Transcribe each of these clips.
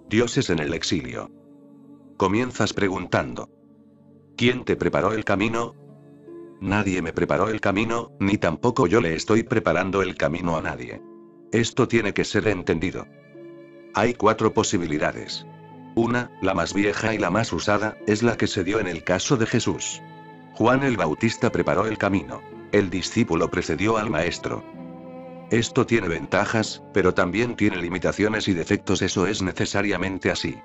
Dioses en el exilio. Comienzas preguntando: ¿quién te preparó el camino? Nadie me preparó el camino, ni tampoco yo le estoy preparando el camino a nadie. Esto tiene que ser entendido. Hay 4 posibilidades. Una, la más vieja y la más usada, es la que se dio en el caso de Jesús. Juan el Bautista preparó el camino. El discípulo precedió al maestro. Esto tiene ventajas, pero también tiene limitaciones y defectos. Eso es necesariamente así.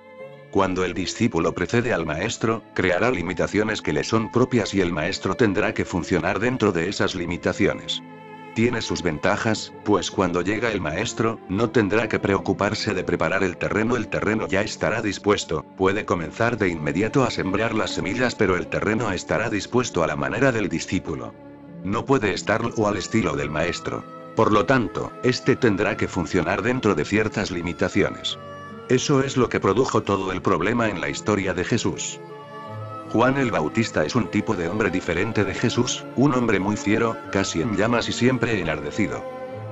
Cuando el discípulo precede al maestro, creará limitaciones que le son propias y el maestro tendrá que funcionar dentro de esas limitaciones. Tiene sus ventajas, pues cuando llega el maestro, no tendrá que preocuparse de preparar el terreno ya estará dispuesto, puede comenzar de inmediato a sembrar las semillas, pero el terreno estará dispuesto a la manera del discípulo. No puede estarlo al estilo del maestro. Por lo tanto, este tendrá que funcionar dentro de ciertas limitaciones. Eso es lo que produjo todo el problema en la historia de Jesús. Juan el Bautista es un tipo de hombre diferente de Jesús, un hombre muy fiero, casi en llamas y siempre enardecido.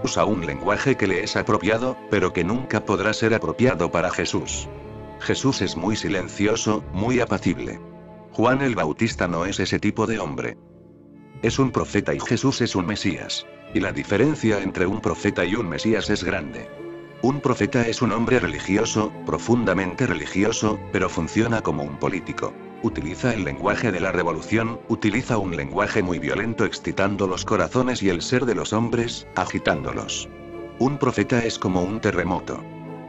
Usa un lenguaje que le es apropiado, pero que nunca podrá ser apropiado para Jesús. Jesús es muy silencioso, muy apacible. Juan el Bautista no es ese tipo de hombre. Es un profeta y Jesús es un Mesías. Y la diferencia entre un profeta y un Mesías es grande. Un profeta es un hombre religioso, profundamente religioso, pero funciona como un político. Utiliza el lenguaje de la revolución, utiliza un lenguaje muy violento excitando los corazones y el ser de los hombres, agitándolos. Un profeta es como un terremoto.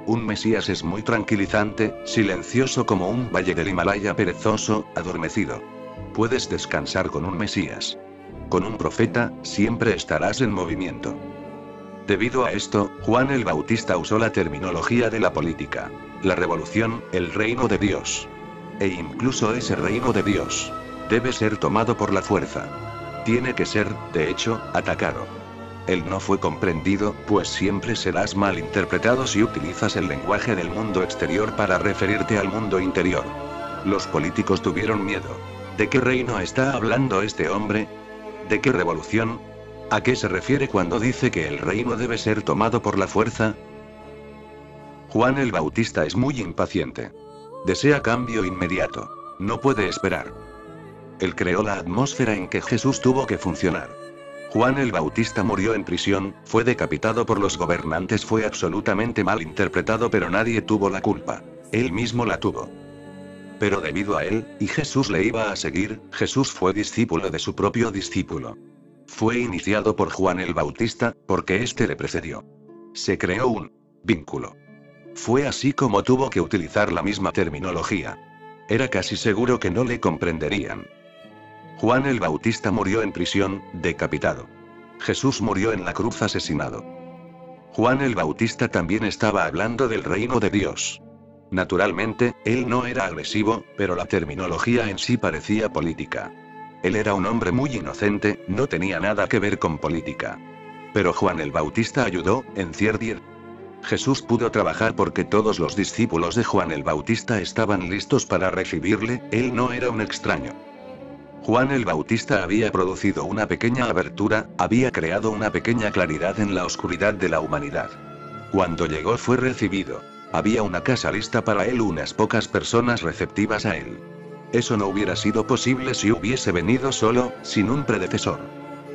Un Mesías es muy tranquilizante, silencioso como un valle del Himalaya perezoso, adormecido. Puedes descansar con un Mesías. Con un profeta, siempre estarás en movimiento. Debido a esto, Juan el Bautista usó la terminología de la política. La revolución, el reino de Dios. E incluso ese reino de Dios debe ser tomado por la fuerza. Tiene que ser, de hecho, atacado. Él no fue comprendido, pues siempre serás mal interpretado si utilizas el lenguaje del mundo exterior para referirte al mundo interior. Los políticos tuvieron miedo. ¿De qué reino está hablando este hombre? ¿De qué revolución? ¿A qué se refiere cuando dice que el reino debe ser tomado por la fuerza? Juan el Bautista es muy impaciente. Desea cambio inmediato. No puede esperar. Él creó la atmósfera en que Jesús tuvo que funcionar. Juan el Bautista murió en prisión, fue decapitado por los gobernantes, fue absolutamente mal interpretado, pero nadie tuvo la culpa. Él mismo la tuvo. Pero debido a él, y Jesús le iba a seguir, Jesús fue discípulo de su propio discípulo. Fue iniciado por Juan el Bautista, porque éste le precedió. Se creó un vínculo. Fue así como tuvo que utilizar la misma terminología. Era casi seguro que no le comprenderían. Juan el Bautista murió en prisión, decapitado. Jesús murió en la cruz asesinado. Juan el Bautista también estaba hablando del reino de Dios. Naturalmente, él no era agresivo, pero la terminología en sí parecía política. Él era un hombre muy inocente, no tenía nada que ver con política. Pero Juan el Bautista ayudó, en cierto. Jesús pudo trabajar porque todos los discípulos de Juan el Bautista estaban listos para recibirle, él no era un extraño. Juan el Bautista había producido una pequeña abertura, había creado una pequeña claridad en la oscuridad de la humanidad. Cuando llegó fue recibido. Había una casa lista para él, unas pocas personas receptivas a él. Eso no hubiera sido posible si hubiese venido solo, sin un predecesor.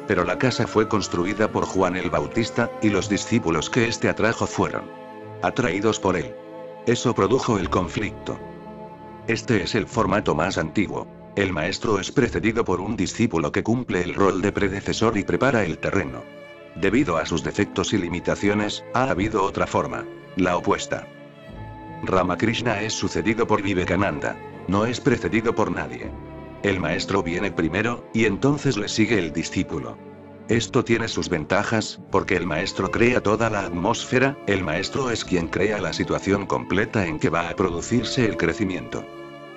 Pero la casa fue construida por Juan el Bautista, y los discípulos que éste atrajo fueron atraídos por él. Eso produjo el conflicto. Este es el formato más antiguo. El maestro es precedido por un discípulo que cumple el rol de predecesor y prepara el terreno. Debido a sus defectos y limitaciones, ha habido otra forma, la opuesta. Ramakrishna es sucedido por Vivekananda. No es precedido por nadie. El maestro viene primero, y entonces le sigue el discípulo. Esto tiene sus ventajas, porque el maestro crea toda la atmósfera, el maestro es quien crea la situación completa en que va a producirse el crecimiento.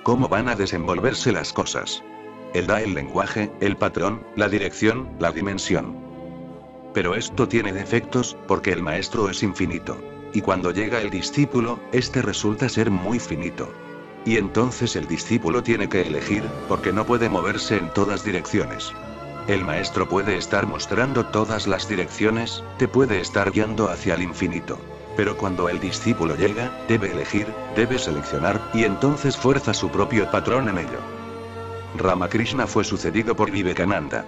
¿Cómo van a desenvolverse las cosas? Él da el lenguaje, el patrón, la dirección, la dimensión. Pero esto tiene defectos, porque el maestro es infinito. Y cuando llega el discípulo, este resulta ser muy finito. Y entonces el discípulo tiene que elegir, porque no puede moverse en todas direcciones. El maestro puede estar mostrando todas las direcciones, te puede estar guiando hacia el infinito. Pero cuando el discípulo llega, debe elegir, debe seleccionar, y entonces fuerza su propio patrón en ello. Ramakrishna fue sucedido por Vivekananda.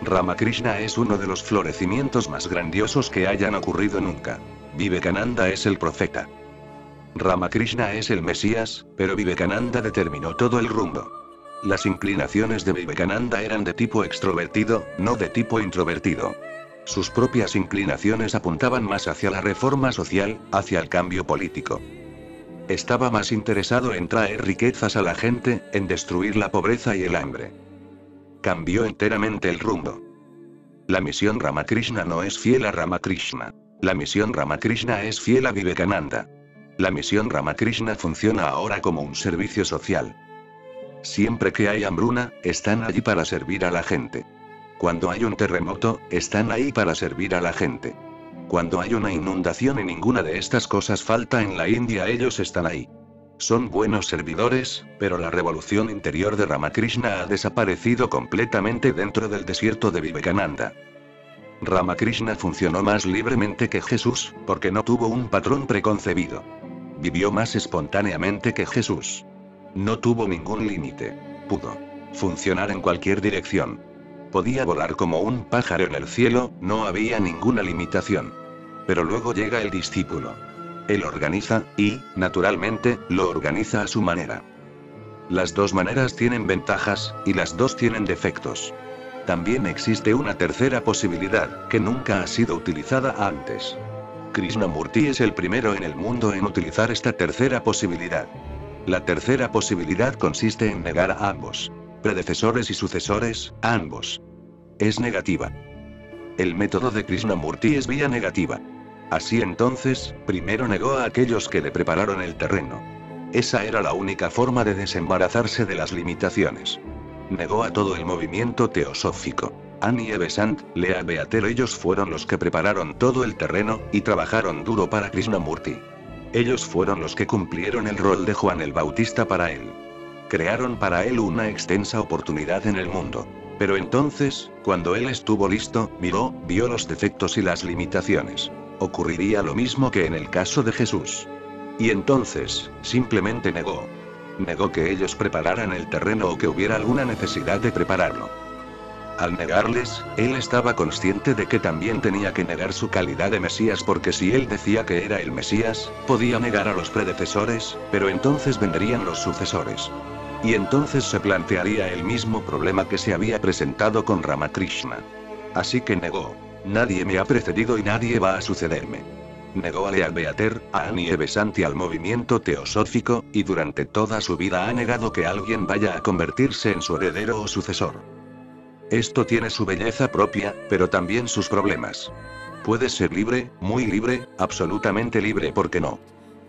Ramakrishna es uno de los florecimientos más grandiosos que hayan ocurrido nunca. Vivekananda es el profeta. Ramakrishna es el Mesías, pero Vivekananda determinó todo el rumbo. Las inclinaciones de Vivekananda eran de tipo extrovertido, no de tipo introvertido. Sus propias inclinaciones apuntaban más hacia la reforma social, hacia el cambio político. Estaba más interesado en traer riquezas a la gente, en destruir la pobreza y el hambre. Cambió enteramente el rumbo. La misión Ramakrishna no es fiel a Ramakrishna. La misión Ramakrishna es fiel a Vivekananda. La misión Ramakrishna funciona ahora como un servicio social. Siempre que hay hambruna, están allí para servir a la gente. Cuando hay un terremoto, están ahí para servir a la gente. Cuando hay una inundación y ninguna de estas cosas falta en la India, ellos están ahí. Son buenos servidores, pero la revolución interior de Ramakrishna ha desaparecido completamente dentro del desierto de Vivekananda. Ramakrishna funcionó más libremente que Jesús, porque no tuvo un patrón preconcebido. Vivió más espontáneamente que Jesús. No tuvo ningún límite. Pudo funcionar en cualquier dirección. Podía volar como un pájaro en el cielo, no había ninguna limitación. Pero luego llega el discípulo. Él organiza, y, naturalmente, lo organiza a su manera. Las dos maneras tienen ventajas, y las dos tienen defectos. También existe una tercera posibilidad, que nunca ha sido utilizada antes. Krishnamurti es el primero en el mundo en utilizar esta tercera posibilidad. La tercera posibilidad consiste en negar a ambos. Predecesores y sucesores, a ambos. Es negativa. El método de Krishnamurti es vía negativa. Así entonces, primero negó a aquellos que le prepararon el terreno. Esa era la única forma de desembarazarse de las limitaciones. Negó a todo el movimiento teosófico. Annie Besant, Lea Beater, ellos fueron los que prepararon todo el terreno, y trabajaron duro para Krishnamurti. Ellos fueron los que cumplieron el rol de Juan el Bautista para él. Crearon para él una extensa oportunidad en el mundo. Pero entonces, cuando él estuvo listo, vio los defectos y las limitaciones. Ocurriría lo mismo que en el caso de Jesús. Y entonces, simplemente negó. Negó que ellos prepararan el terreno o que hubiera alguna necesidad de prepararlo. Al negarles, él estaba consciente de que también tenía que negar su calidad de Mesías, porque si él decía que era el Mesías, podía negar a los predecesores, pero entonces vendrían los sucesores. Y entonces se plantearía el mismo problema que se había presentado con Ramakrishna. Así que negó. Nadie me ha precedido y nadie va a sucederme. Negó a Lea Beater, a Annie Besant y al movimiento teosófico, y durante toda su vida ha negado que alguien vaya a convertirse en su heredero o sucesor. Esto tiene su belleza propia, pero también sus problemas. Puedes ser libre, muy libre, absolutamente libre, ¿por qué no?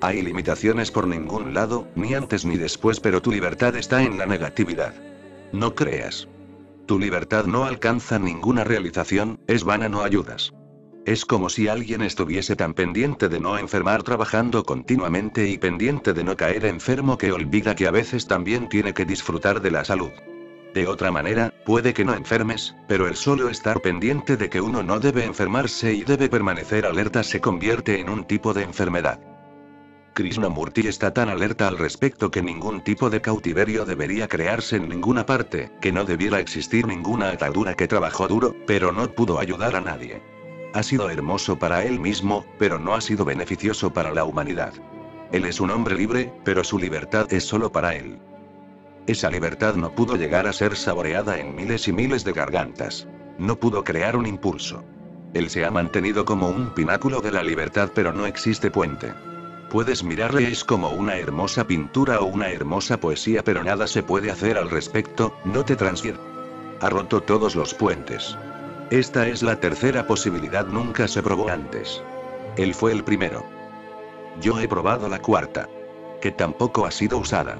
Hay limitaciones por ningún lado, ni antes ni después, pero tu libertad está en la negatividad. No creas. Tu libertad no alcanza ninguna realización, es vana, no ayudas. Es como si alguien estuviese tan pendiente de no enfermar trabajando continuamente y pendiente de no caer enfermo que olvida que a veces también tiene que disfrutar de la salud. De otra manera, puede que no enfermes, pero el solo estar pendiente de que uno no debe enfermarse y debe permanecer alerta se convierte en un tipo de enfermedad. Krishnamurti está tan alerta al respecto que ningún tipo de cautiverio debería crearse en ninguna parte, que no debiera existir ninguna atadura, que trabajó duro, pero no pudo ayudar a nadie. Ha sido hermoso para él mismo, pero no ha sido beneficioso para la humanidad. Él es un hombre libre, pero su libertad es solo para él. Esa libertad no pudo llegar a ser saboreada en miles y miles de gargantas. No pudo crear un impulso. Él se ha mantenido como un pináculo de la libertad, pero no existe puente. Puedes mirarle, es como una hermosa pintura o una hermosa poesía, pero nada se puede hacer al respecto, no te transfiere. Ha roto todos los puentes. Esta es la tercera posibilidad, nunca se probó antes. Él fue el primero. Yo he probado la cuarta, que tampoco ha sido usada.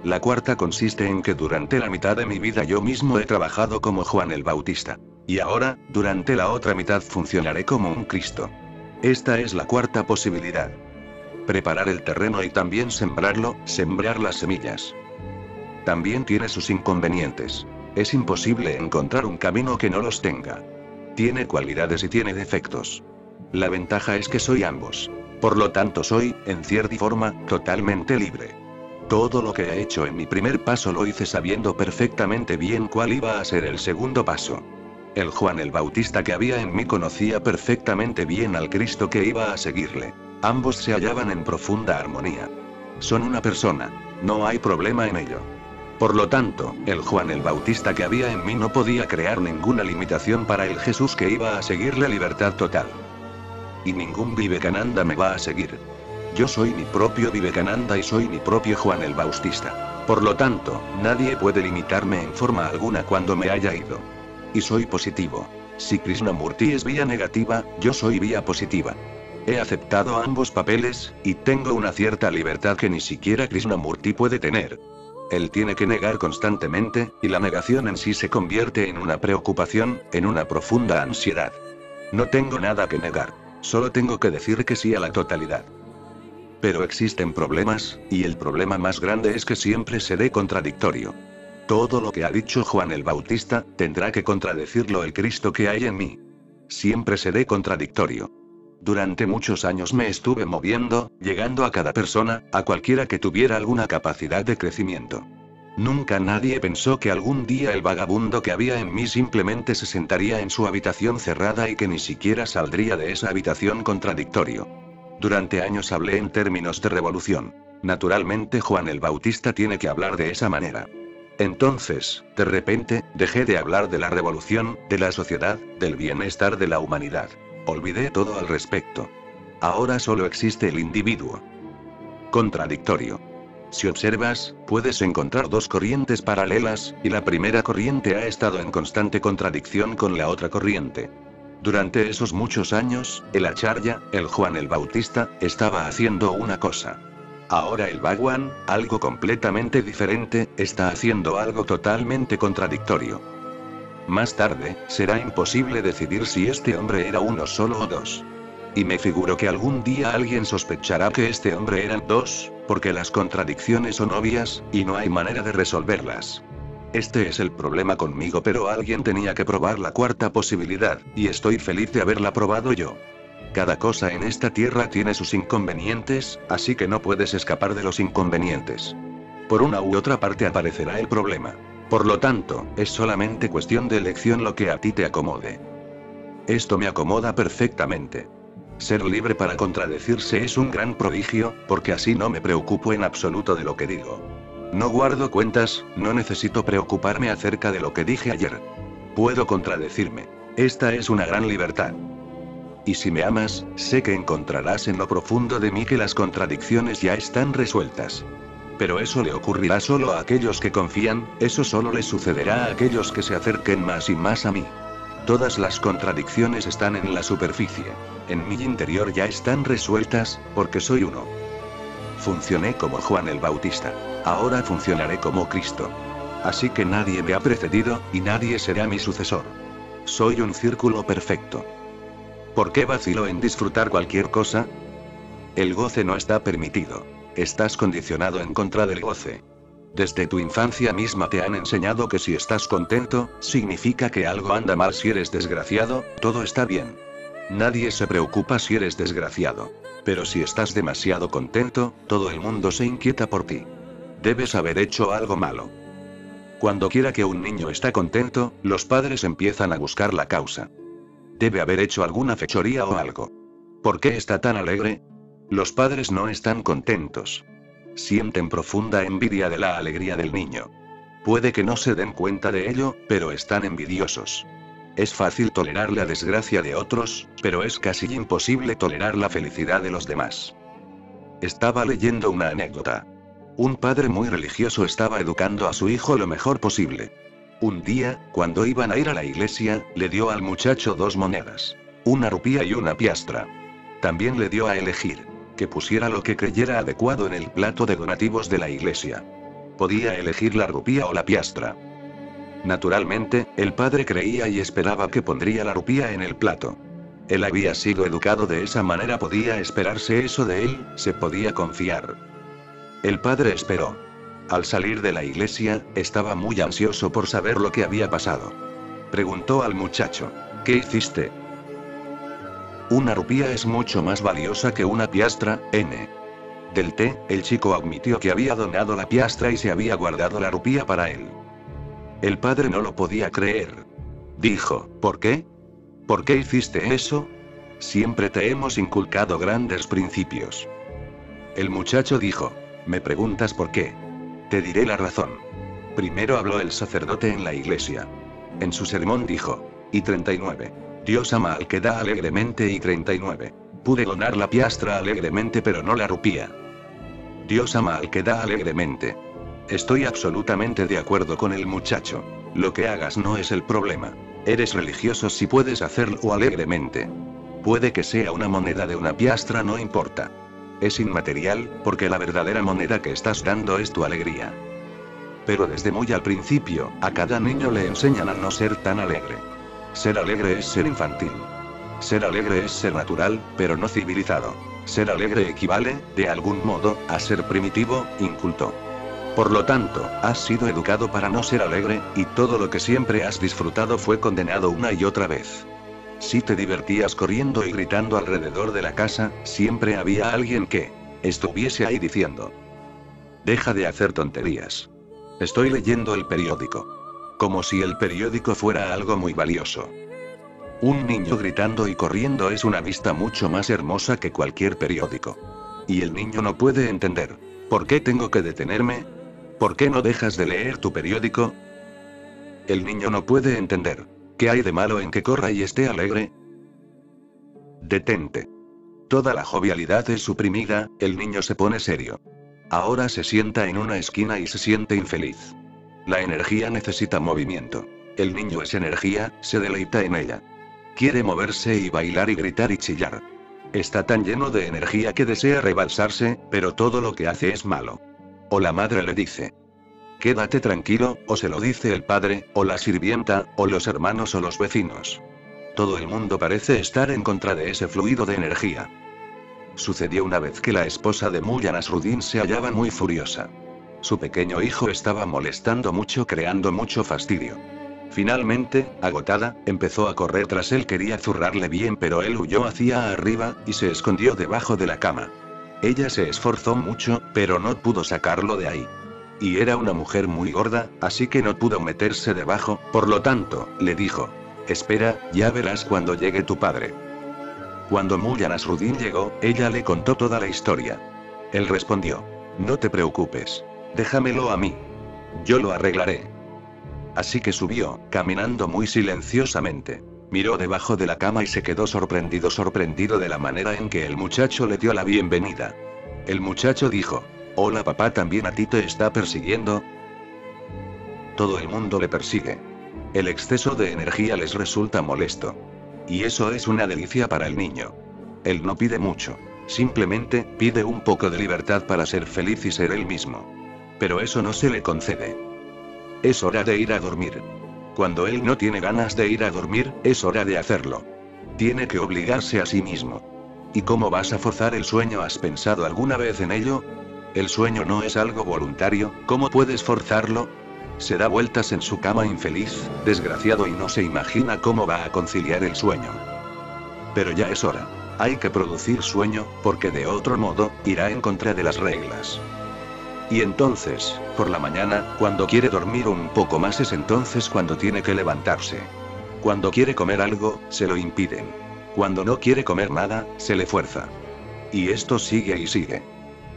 La cuarta consiste en que durante la mitad de mi vida yo mismo he trabajado como Juan el Bautista. Y ahora, durante la otra mitad funcionaré como un Cristo. Esta es la cuarta posibilidad. Preparar el terreno y también sembrarlo, sembrar las semillas. También tiene sus inconvenientes. Es imposible encontrar un camino que no los tenga. Tiene cualidades y tiene defectos. La ventaja es que soy ambos. Por lo tanto soy, en cierta forma, totalmente libre. Todo lo que he hecho en mi primer paso lo hice sabiendo perfectamente bien cuál iba a ser el segundo paso. El Juan el Bautista que había en mí conocía perfectamente bien al Cristo que iba a seguirle. Ambos se hallaban en profunda armonía. Son una persona. No hay problema en ello. Por lo tanto, el Juan el Bautista que había en mí no podía crear ninguna limitación para el Jesús que iba a seguirle libertad total. Y ningún Vivekananda me va a seguir. Yo soy mi propio Vivekananda y soy mi propio Juan el Bautista. Por lo tanto, nadie puede limitarme en forma alguna cuando me haya ido. Y soy positivo. Si Krishnamurti es vía negativa, yo soy vía positiva. He aceptado ambos papeles, y tengo una cierta libertad que ni siquiera Krishnamurti puede tener. Él tiene que negar constantemente, y la negación en sí se convierte en una preocupación, en una profunda ansiedad. No tengo nada que negar. Solo tengo que decir que sí a la totalidad. Pero existen problemas, y el problema más grande es que siempre seré contradictorio. Todo lo que ha dicho Juan el Bautista, tendrá que contradecirlo el Cristo que hay en mí. Siempre seré contradictorio. Durante muchos años me estuve moviendo, llegando a cada persona, a cualquiera que tuviera alguna capacidad de crecimiento. Nunca nadie pensó que algún día el vagabundo que había en mí simplemente se sentaría en su habitación cerrada y que ni siquiera saldría de esa habitación contradictorio. Durante años hablé en términos de revolución. Naturalmente Juan el Bautista tiene que hablar de esa manera. Entonces, de repente, dejé de hablar de la revolución, de la sociedad, del bienestar de la humanidad. Olvidé todo al respecto. Ahora solo existe el individuo. Contradictorio. Si observas, puedes encontrar dos corrientes paralelas, y la primera corriente ha estado en constante contradicción con la otra corriente. Durante esos muchos años, el Acharya, el Juan el Bautista, estaba haciendo una cosa. Ahora el Bhagwan, algo completamente diferente, está haciendo algo totalmente contradictorio. Más tarde, será imposible decidir si este hombre era uno solo o dos. Y me figuro que algún día alguien sospechará que este hombre eran dos, porque las contradicciones son obvias, y no hay manera de resolverlas. Este es el problema conmigo, pero alguien tenía que probar la cuarta posibilidad, y estoy feliz de haberla probado yo. Cada cosa en esta tierra tiene sus inconvenientes, así que no puedes escapar de los inconvenientes. Por una u otra parte aparecerá el problema. Por lo tanto, es solamente cuestión de elección lo que a ti te acomode. Esto me acomoda perfectamente. Ser libre para contradecirse es un gran prodigio, porque así no me preocupo en absoluto de lo que digo. No guardo cuentas, no necesito preocuparme acerca de lo que dije ayer. Puedo contradecirme. Esta es una gran libertad. Y si me amas, sé que encontrarás en lo profundo de mí que las contradicciones ya están resueltas. Pero eso le ocurrirá solo a aquellos que confían, eso solo le sucederá a aquellos que se acerquen más y más a mí. Todas las contradicciones están en la superficie. En mi interior ya están resueltas, porque soy uno. Funcioné como Juan el Bautista. Ahora funcionaré como Cristo. Así que nadie me ha precedido, y nadie será mi sucesor. Soy un círculo perfecto. ¿Por qué vacilo en disfrutar cualquier cosa? El goce no está permitido. Estás condicionado en contra del goce. Desde tu infancia misma te han enseñado que si estás contento, significa que algo anda mal. Si eres desgraciado, todo está bien. Nadie se preocupa si eres desgraciado. Pero si estás demasiado contento, todo el mundo se inquieta por ti. Debes haber hecho algo malo. Cuando quiera que un niño está contento, los padres empiezan a buscar la causa. Debe haber hecho alguna fechoría o algo. ¿Por qué está tan alegre? Los padres no están contentos. Sienten profunda envidia de la alegría del niño. Puede que no se den cuenta de ello, pero están envidiosos. Es fácil tolerar la desgracia de otros, pero es casi imposible tolerar la felicidad de los demás. Estaba leyendo una anécdota. Un padre muy religioso estaba educando a su hijo lo mejor posible. Un día, cuando iban a ir a la iglesia, le dio al muchacho 2 monedas. Una rupia y una piastra. También le dio a elegir. Que pusiera lo que creyera adecuado en el plato de donativos de la iglesia. Podía elegir la rupia o la piastra. Naturalmente, el padre creía y esperaba que pondría la rupia en el plato. Él había sido educado de esa manera, podía esperarse eso de él, se podía confiar. El padre esperó. Al salir de la iglesia, estaba muy ansioso por saber lo que había pasado. Preguntó al muchacho: ¿qué hiciste? Una rupia es mucho más valiosa que una piastra, N. Del T, el chico admitió que había donado la piastra y se había guardado la rupia para él. El padre no lo podía creer. Dijo, ¿por qué? ¿Por qué hiciste eso? Siempre te hemos inculcado grandes principios. El muchacho dijo, ¿me preguntas por qué? Te diré la razón. Primero habló el sacerdote en la iglesia. En su sermón dijo, y 39. Dios ama al que da alegremente y 39. Pude donar la piastra alegremente pero no la rupia. Dios ama al que da alegremente. Estoy absolutamente de acuerdo con el muchacho. Lo que hagas no es el problema. Eres religioso si puedes hacerlo alegremente. Puede que sea una moneda de una piastra, no importa. Es inmaterial, porque la verdadera moneda que estás dando es tu alegría. Pero desde muy al principio, a cada niño le enseñan a no ser tan alegre. Ser alegre es ser infantil. Ser alegre es ser natural, pero no civilizado. Ser alegre equivale, de algún modo, a ser primitivo, inculto. Por lo tanto, has sido educado para no ser alegre, y todo lo que siempre has disfrutado fue condenado una y otra vez. Si te divertías corriendo y gritando alrededor de la casa, siempre había alguien que estuviese ahí diciendo: deja de hacer tonterías. Estoy leyendo el periódico. Como si el periódico fuera algo muy valioso. Un niño gritando y corriendo es una vista mucho más hermosa que cualquier periódico. Y el niño no puede entender. ¿Por qué tengo que detenerme? ¿Por qué no dejas de leer tu periódico? El niño no puede entender. ¿Qué hay de malo en que corra y esté alegre? Detente. Toda la jovialidad es suprimida, el niño se pone serio. Ahora se sienta en una esquina y se siente infeliz. La energía necesita movimiento. El niño es energía, se deleita en ella. Quiere moverse y bailar y gritar y chillar. Está tan lleno de energía que desea rebalsarse, pero todo lo que hace es malo. O la madre le dice: quédate tranquilo, o se lo dice el padre, o la sirvienta, o los hermanos o los vecinos. Todo el mundo parece estar en contra de ese fluido de energía. Sucedió una vez que la esposa de Mullah Nasruddin se hallaba muy furiosa. Su pequeño hijo estaba molestando mucho, creando mucho fastidio. Finalmente, agotada, empezó a correr tras él, quería zurrarle bien, pero él huyó hacia arriba, y se escondió debajo de la cama. Ella se esforzó mucho, pero no pudo sacarlo de ahí. Y era una mujer muy gorda, así que no pudo meterse debajo, por lo tanto, le dijo: espera, ya verás cuando llegue tu padre. Cuando Mullah Nasruddin llegó, ella le contó toda la historia. Él respondió: no te preocupes. Déjamelo a mí. Yo lo arreglaré. Así que subió, caminando muy silenciosamente. Miró debajo de la cama y se quedó sorprendido de la manera en que el muchacho le dio la bienvenida. El muchacho dijo: hola papá, ¿también a ti te está persiguiendo? Todo el mundo le persigue. El exceso de energía les resulta molesto. Y eso es una delicia para el niño. Él no pide mucho. Simplemente, pide un poco de libertad para ser feliz y ser él mismo. Pero eso no se le concede. Es hora de ir a dormir. Cuando él no tiene ganas de ir a dormir, es hora de hacerlo. Tiene que obligarse a sí mismo. ¿Y cómo vas a forzar el sueño? ¿Has pensado alguna vez en ello? El sueño no es algo voluntario, ¿cómo puedes forzarlo? Se da vueltas en su cama infeliz, desgraciado, y no se imagina cómo va a conciliar el sueño. Pero ya es hora. Hay que producir sueño, porque de otro modo, irá en contra de las reglas. Y entonces, por la mañana, cuando quiere dormir un poco más, es entonces cuando tiene que levantarse. Cuando quiere comer algo, se lo impiden. Cuando no quiere comer nada, se le fuerza. Y esto sigue y sigue.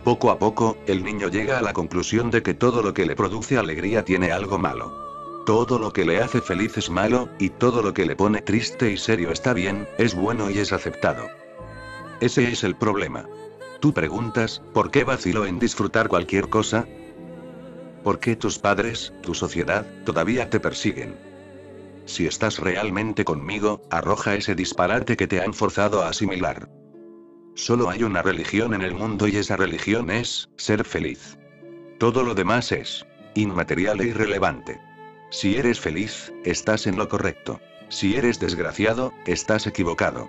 Poco a poco, el niño llega a la conclusión de que todo lo que le produce alegría tiene algo malo. Todo lo que le hace feliz es malo, y todo lo que le pone triste y serio está bien, es bueno y es aceptado. Ese es el problema. Tú preguntas, ¿por qué vacilo en disfrutar cualquier cosa? ¿Por qué tus padres, tu sociedad, todavía te persiguen? Si estás realmente conmigo, arroja ese disparate que te han forzado a asimilar. Solo hay una religión en el mundo y esa religión es ser feliz. Todo lo demás es inmaterial e irrelevante. Si eres feliz, estás en lo correcto. Si eres desgraciado, estás equivocado.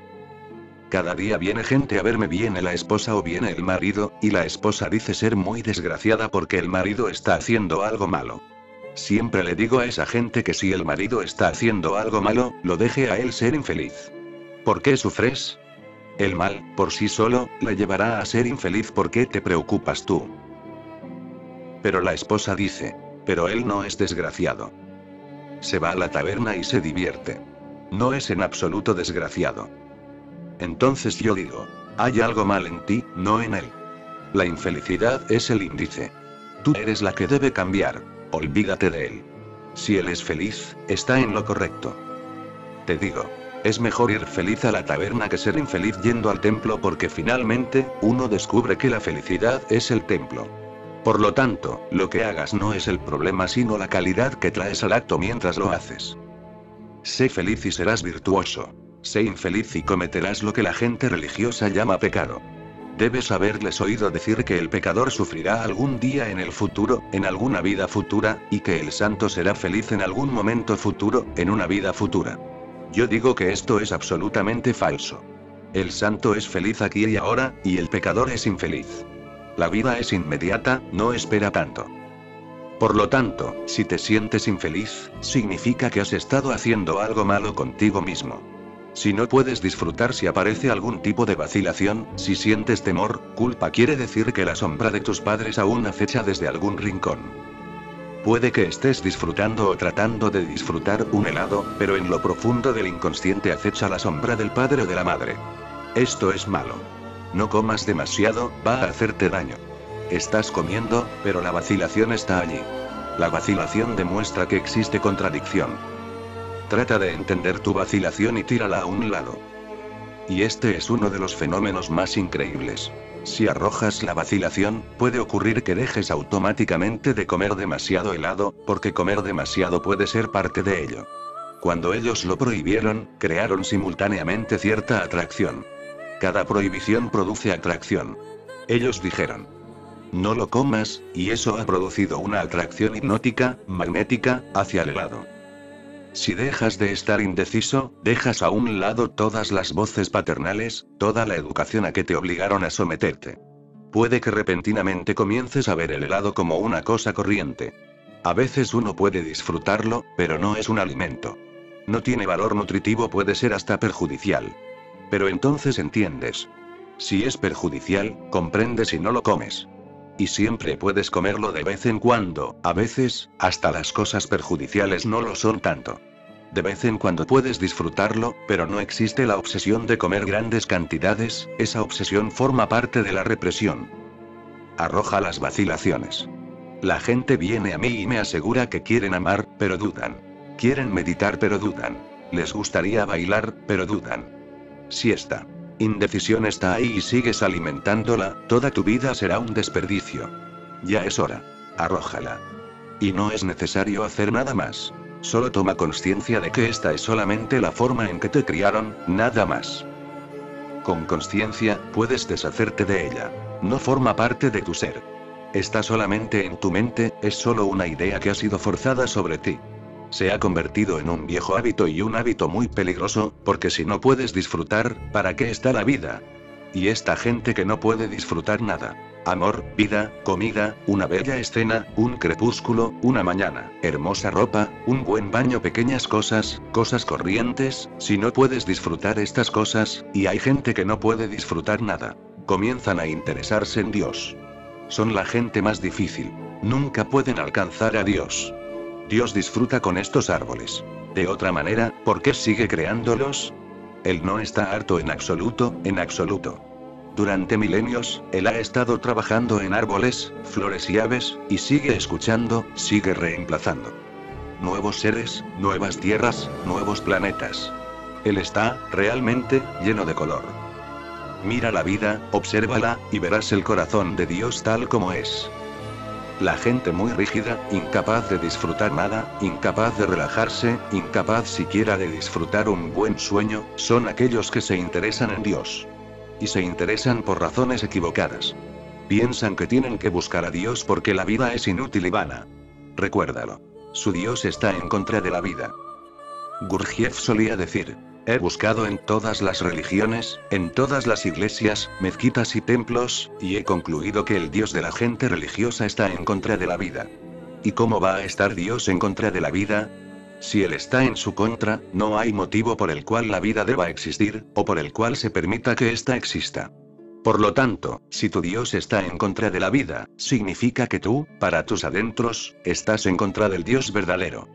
Cada día viene gente a verme, viene la esposa o viene el marido, y la esposa dice ser muy desgraciada porque el marido está haciendo algo malo. Siempre le digo a esa gente que si el marido está haciendo algo malo, lo deje a él ser infeliz. ¿Por qué sufres? El mal, por sí solo, la llevará a ser infeliz. ¿Por qué te preocupas tú? Pero la esposa dice, pero él no es desgraciado. Se va a la taberna y se divierte. No es en absoluto desgraciado. Entonces yo digo, hay algo mal en ti, no en él. La infelicidad es el índice. Tú eres la que debe cambiar. Olvídate de él. Si él es feliz, está en lo correcto. Te digo, es mejor ir feliz a la taberna que ser infeliz yendo al templo, porque finalmente, uno descubre que la felicidad es el templo. Por lo tanto, lo que hagas no es el problema, sino la calidad que traes al acto mientras lo haces. Sé feliz y serás virtuoso. Sé infeliz y cometerás lo que la gente religiosa llama pecado. Debes haberles oído decir que el pecador sufrirá algún día en el futuro, en alguna vida futura, y que el santo será feliz en algún momento futuro, en una vida futura. Yo digo que esto es absolutamente falso. El santo es feliz aquí y ahora, y el pecador es infeliz. La vida es inmediata, no espera tanto. Por lo tanto, si te sientes infeliz, significa que has estado haciendo algo malo contigo mismo. Si no puedes disfrutar, si aparece algún tipo de vacilación, si sientes temor, culpa, quiere decir que la sombra de tus padres aún acecha desde algún rincón. Puede que estés disfrutando o tratando de disfrutar un helado, pero en lo profundo del inconsciente acecha la sombra del padre o de la madre. Esto es malo. No comas demasiado, va a hacerte daño. Estás comiendo, pero la vacilación está allí. La vacilación demuestra que existe contradicción. Trata de entender tu vacilación y tírala a un lado. Y este es uno de los fenómenos más increíbles. Si arrojas la vacilación, puede ocurrir que dejes automáticamente de comer demasiado helado, porque comer demasiado puede ser parte de ello. Cuando ellos lo prohibieron, crearon simultáneamente cierta atracción. Cada prohibición produce atracción. Ellos dijeron, no lo comas, y eso ha producido una atracción hipnótica, magnética, hacia el helado. Si dejas de estar indeciso, dejas a un lado todas las voces paternales, toda la educación a que te obligaron a someterte. Puede que repentinamente comiences a ver el helado como una cosa corriente. A veces uno puede disfrutarlo, pero no es un alimento. No tiene valor nutritivo, puede ser hasta perjudicial. Pero entonces entiendes. Si es perjudicial, comprendes y no lo comes. Y siempre puedes comerlo de vez en cuando, a veces, hasta las cosas perjudiciales no lo son tanto. De vez en cuando puedes disfrutarlo, pero no existe la obsesión de comer grandes cantidades, esa obsesión forma parte de la represión. Arroja las vacilaciones. La gente viene a mí y me asegura que quieren amar, pero dudan. Quieren meditar, pero dudan. Les gustaría bailar, pero dudan. Si esta indecisión está ahí y sigues alimentándola, toda tu vida será un desperdicio. Ya es hora. Arrójala. Y no es necesario hacer nada más. Solo toma conciencia de que esta es solamente la forma en que te criaron, nada más. Con conciencia, puedes deshacerte de ella. No forma parte de tu ser. Está solamente en tu mente, es solo una idea que ha sido forzada sobre ti. Se ha convertido en un viejo hábito y un hábito muy peligroso, porque si no puedes disfrutar, ¿para qué está la vida? Y esta gente que no puede disfrutar nada. Amor, vida, comida, una bella escena, un crepúsculo, una mañana, hermosa ropa, un buen baño, pequeñas cosas, cosas corrientes. Si no puedes disfrutar estas cosas, y hay gente que no puede disfrutar nada, comienzan a interesarse en Dios. Son la gente más difícil. Nunca pueden alcanzar a Dios. Dios disfruta con estos árboles. De otra manera, ¿por qué sigue creándolos? Él no está harto en absoluto, en absoluto. Durante milenios, Él ha estado trabajando en árboles, flores y aves, y sigue escuchando, sigue reemplazando. Nuevos seres, nuevas tierras, nuevos planetas. Él está, realmente, lleno de color. Mira la vida, obsérvala, y verás el corazón de Dios tal como es. La gente muy rígida, incapaz de disfrutar nada, incapaz de relajarse, incapaz siquiera de disfrutar un buen sueño, son aquellos que se interesan en Dios. Y se interesan por razones equivocadas. Piensan que tienen que buscar a Dios porque la vida es inútil y vana. Recuérdalo. Su Dios está en contra de la vida. Gurdjieff solía decir, he buscado en todas las religiones, en todas las iglesias, mezquitas y templos, y he concluido que el Dios de la gente religiosa está en contra de la vida. ¿Y cómo va a estar Dios en contra de la vida? Si Él está en su contra, no hay motivo por el cual la vida deba existir, o por el cual se permita que ésta exista. Por lo tanto, si tu Dios está en contra de la vida, significa que tú, para tus adentros, estás en contra del Dios verdadero.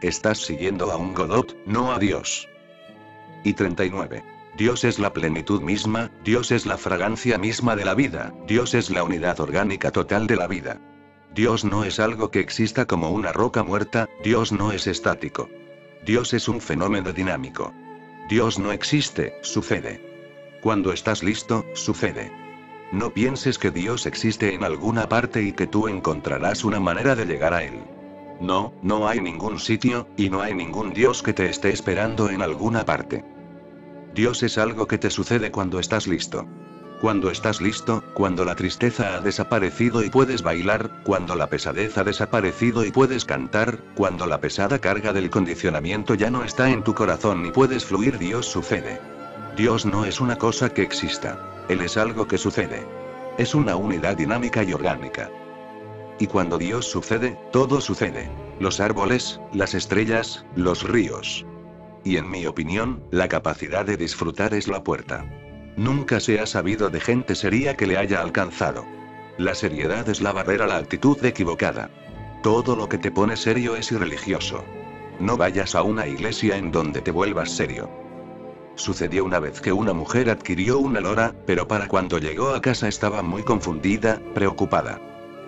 Estás siguiendo a un Godot, no a Dios. Y 39. Dios es la plenitud misma, Dios es la fragancia misma de la vida, Dios es la unidad orgánica total de la vida. Dios no es algo que exista como una roca muerta, Dios no es estático. Dios es un fenómeno dinámico. Dios no existe, sucede. Cuando estás listo, sucede. No pienses que Dios existe en alguna parte y que tú encontrarás una manera de llegar a Él. No, no hay ningún sitio, y no hay ningún Dios que te esté esperando en alguna parte. Dios es algo que te sucede cuando estás listo. Cuando estás listo, cuando la tristeza ha desaparecido y puedes bailar, cuando la pesadez ha desaparecido y puedes cantar, cuando la pesada carga del condicionamiento ya no está en tu corazón y puedes fluir, Dios sucede. Dios no es una cosa que exista. Él es algo que sucede. Es una unidad dinámica y orgánica. Y cuando Dios sucede, todo sucede. Los árboles, las estrellas, los ríos. Y en mi opinión, la capacidad de disfrutar es la puerta. Nunca se ha sabido de gente seria que le haya alcanzado. La seriedad es la barrera a la actitud equivocada. Todo lo que te pone serio es irreligioso. No vayas a una iglesia en donde te vuelvas serio. Sucedió una vez que una mujer adquirió una lora, pero para cuando llegó a casa estaba muy confundida, preocupada.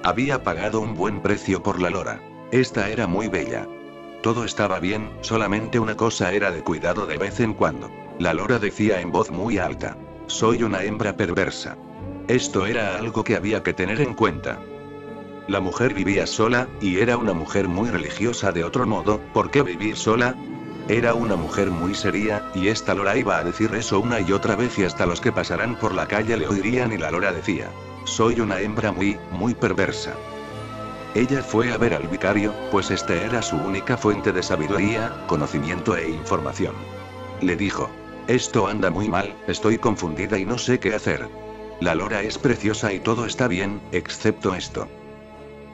Había pagado un buen precio por la lora. Esta era muy bella. Todo estaba bien, solamente una cosa era de cuidado de vez en cuando. La lora decía en voz muy alta: soy una hembra perversa. Esto era algo que había que tener en cuenta. La mujer vivía sola, y era una mujer muy religiosa de otro modo. ¿Por qué vivir sola? Era una mujer muy seria, y esta lora iba a decir eso una y otra vez y hasta los que pasaran por la calle le oirían y la lora decía: soy una hembra muy perversa. Ella fue a ver al vicario, pues esta era su única fuente de sabiduría, conocimiento e información. Le dijo: esto anda muy mal, estoy confundida y no sé qué hacer. La lora es preciosa y todo está bien, excepto esto.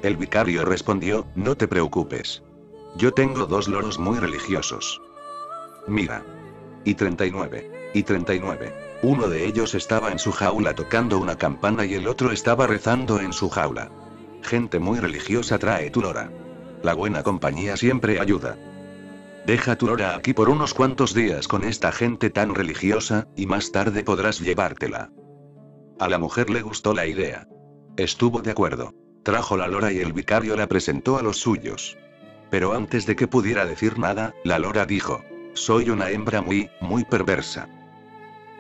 El vicario respondió: no te preocupes. Yo tengo dos loros muy religiosos. Mira. Y 39. Y 39. Uno de ellos estaba en su jaula tocando una campana y el otro estaba rezando en su jaula. Gente muy religiosa trae tu lora. La buena compañía siempre ayuda. Deja tu lora aquí por unos cuantos días con esta gente tan religiosa, y más tarde podrás llevártela. A la mujer le gustó la idea. Estuvo de acuerdo. Trajo la lora y el vicario la presentó a los suyos. Pero antes de que pudiera decir nada, la lora dijo: soy una hembra muy perversa.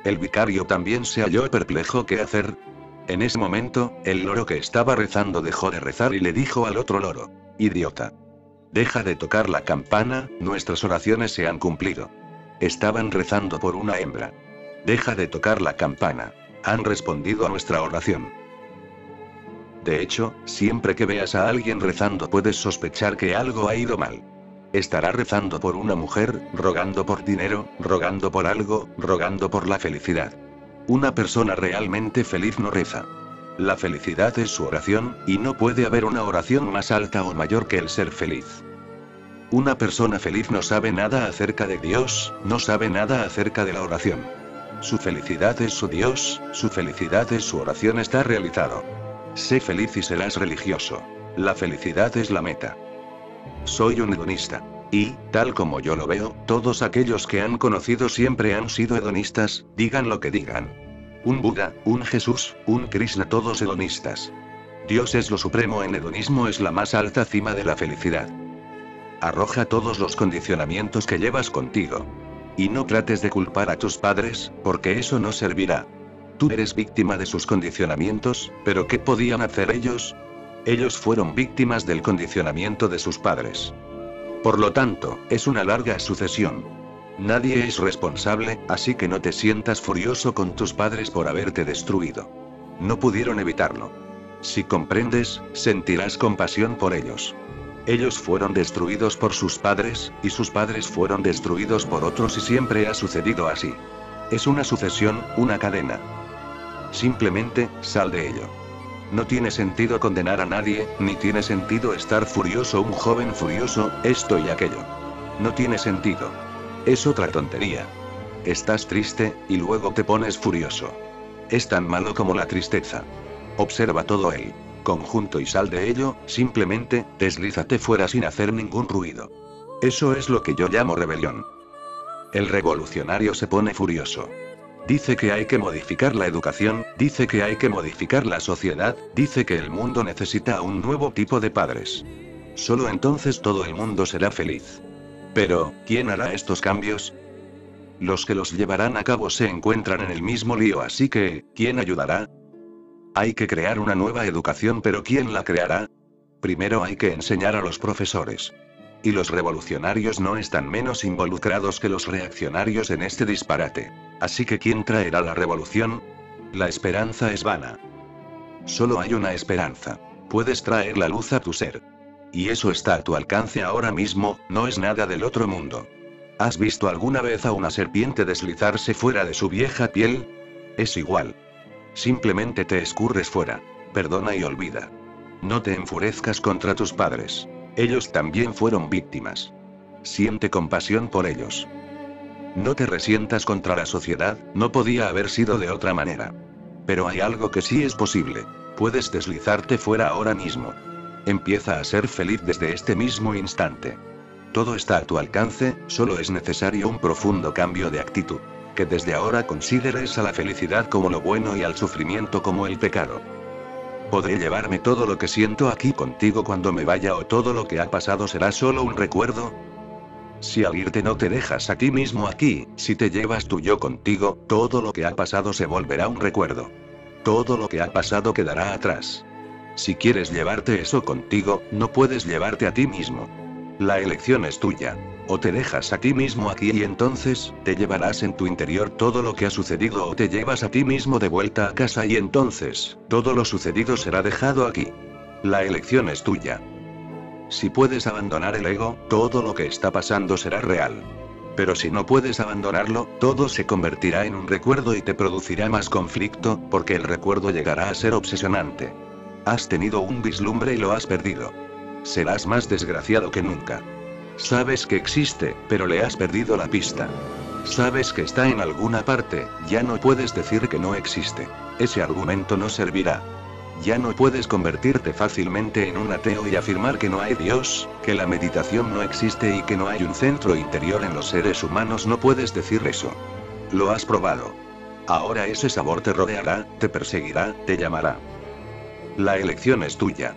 El vicario también se halló perplejo qué hacer. En ese momento, el loro que estaba rezando dejó de rezar y le dijo al otro loro: idiota. Deja de tocar la campana, nuestras oraciones se han cumplido. Estaban rezando por una hembra. Deja de tocar la campana. Han respondido a nuestra oración. De hecho, siempre que veas a alguien rezando puedes sospechar que algo ha ido mal. Estará rezando por una mujer, rogando por dinero, rogando por algo, rogando por la felicidad. Una persona realmente feliz no reza. La felicidad es su oración, y no puede haber una oración más alta o mayor que el ser feliz. Una persona feliz no sabe nada acerca de Dios, no sabe nada acerca de la oración. Su felicidad es su Dios, su felicidad es su oración está realizado. Sé feliz y serás religioso. La felicidad es la meta. Soy un hedonista. Y, tal como yo lo veo, todos aquellos que han conocido siempre han sido hedonistas, digan lo que digan. Un Buda, un Jesús, un Krishna, todos hedonistas. Dios es lo supremo en hedonismo, es la más alta cima de la felicidad. Arroja todos los condicionamientos que llevas contigo. Y no trates de culpar a tus padres, porque eso no servirá. Tú eres víctima de sus condicionamientos, pero ¿qué podían hacer ellos? Ellos fueron víctimas del condicionamiento de sus padres. Por lo tanto, es una larga sucesión. Nadie es responsable, así que no te sientas furioso con tus padres por haberte destruido. No pudieron evitarlo. Si comprendes, sentirás compasión por ellos. Ellos fueron destruidos por sus padres, y sus padres fueron destruidos por otros y siempre ha sucedido así. Es una sucesión, una cadena. Simplemente, sal de ello. No tiene sentido condenar a nadie, ni tiene sentido estar furioso un joven furioso, esto y aquello. No tiene sentido. Es otra tontería. Estás triste, y luego te pones furioso. Es tan malo como la tristeza. Observa todo el conjunto y sal de ello, simplemente, deslízate fuera sin hacer ningún ruido. Eso es lo que yo llamo rebelión. El revolucionario se pone furioso. Dice que hay que modificar la educación, dice que hay que modificar la sociedad, dice que el mundo necesita un nuevo tipo de padres. Solo entonces todo el mundo será feliz. Pero, ¿quién hará estos cambios? Los que los llevarán a cabo se encuentran en el mismo lío, así que, ¿quién ayudará? Hay que crear una nueva educación, pero ¿quién la creará? Primero hay que enseñar a los profesores. Y los revolucionarios no están menos involucrados que los reaccionarios en este disparate. Así que ¿quién traerá la revolución? La esperanza es vana. Solo hay una esperanza. Puedes traer la luz a tu ser. Y eso está a tu alcance ahora mismo, no es nada del otro mundo. ¿Has visto alguna vez a una serpiente deslizarse fuera de su vieja piel? Es igual. Simplemente te escurres fuera. Perdona y olvida. No te enfurezcas contra tus padres. Ellos también fueron víctimas. Siente compasión por ellos. No te resientas contra la sociedad, no podía haber sido de otra manera. Pero hay algo que sí es posible. Puedes deslizarte fuera ahora mismo. Empieza a ser feliz desde este mismo instante. Todo está a tu alcance, solo es necesario un profundo cambio de actitud. Que desde ahora consideres a la felicidad como lo bueno y al sufrimiento como el pecado. ¿Podré llevarme todo lo que siento aquí contigo cuando me vaya, o todo lo que ha pasado será solo un recuerdo? Si al irte no te dejas a ti mismo aquí, si te llevas tu yo contigo, todo lo que ha pasado se volverá un recuerdo. Todo lo que ha pasado quedará atrás. Si quieres llevarte eso contigo, no puedes llevarte a ti mismo. La elección es tuya. O te dejas a ti mismo aquí y entonces, te llevarás en tu interior todo lo que ha sucedido, o te llevas a ti mismo de vuelta a casa y entonces, todo lo sucedido será dejado aquí. La elección es tuya. Si puedes abandonar el ego, todo lo que está pasando será real. Pero si no puedes abandonarlo, todo se convertirá en un recuerdo y te producirá más conflicto, porque el recuerdo llegará a ser obsesionante. Has tenido un vislumbre y lo has perdido. Serás más desgraciado que nunca. Sabes que existe, pero le has perdido la pista. Sabes que está en alguna parte, ya no puedes decir que no existe. Ese argumento no servirá. Ya no puedes convertirte fácilmente en un ateo y afirmar que no hay Dios, que la meditación no existe y que no hay un centro interior en los seres humanos. No puedes decir eso. Lo has probado. Ahora ese sabor te rodeará, te perseguirá, te llamará. La elección es tuya.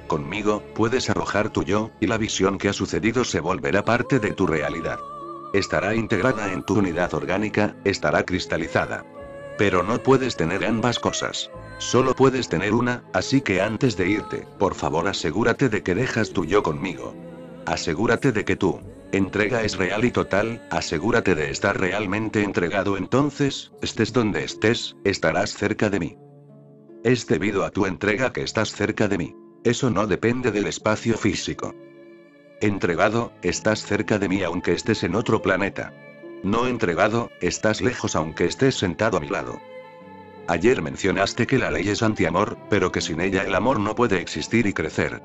Conmigo, puedes arrojar tu yo, y la visión que ha sucedido se volverá parte de tu realidad. Estará integrada en tu unidad orgánica, estará cristalizada. Pero no puedes tener ambas cosas. Solo puedes tener una, así que antes de irte, por favor asegúrate de que dejas tu yo conmigo. Asegúrate de que tu entrega es real y total, asegúrate de estar realmente entregado, entonces, estés donde estés, estarás cerca de mí. Es debido a tu entrega que estás cerca de mí. Eso no depende del espacio físico. Entregado, estás cerca de mí aunque estés en otro planeta. No entregado, estás lejos aunque estés sentado a mi lado. Ayer mencionaste que la ley es antiamor, pero que sin ella el amor no puede existir y crecer.